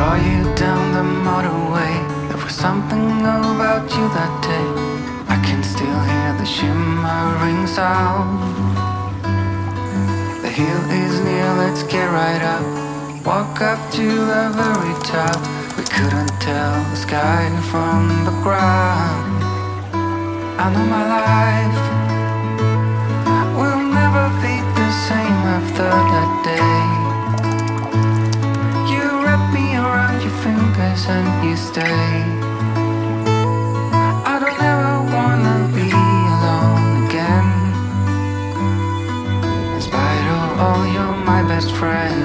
saw you down the motorway. There was something about you that day. I can still hear the shimmering sound. The hill is near, let's get right up. Walk up to the very top. We couldn't tell the sky from the ground. I know my life will never be the same after that day. You wrap me around your fingers and you stay. I don't ever wanna be alone again. In spite of all, you're my best friend.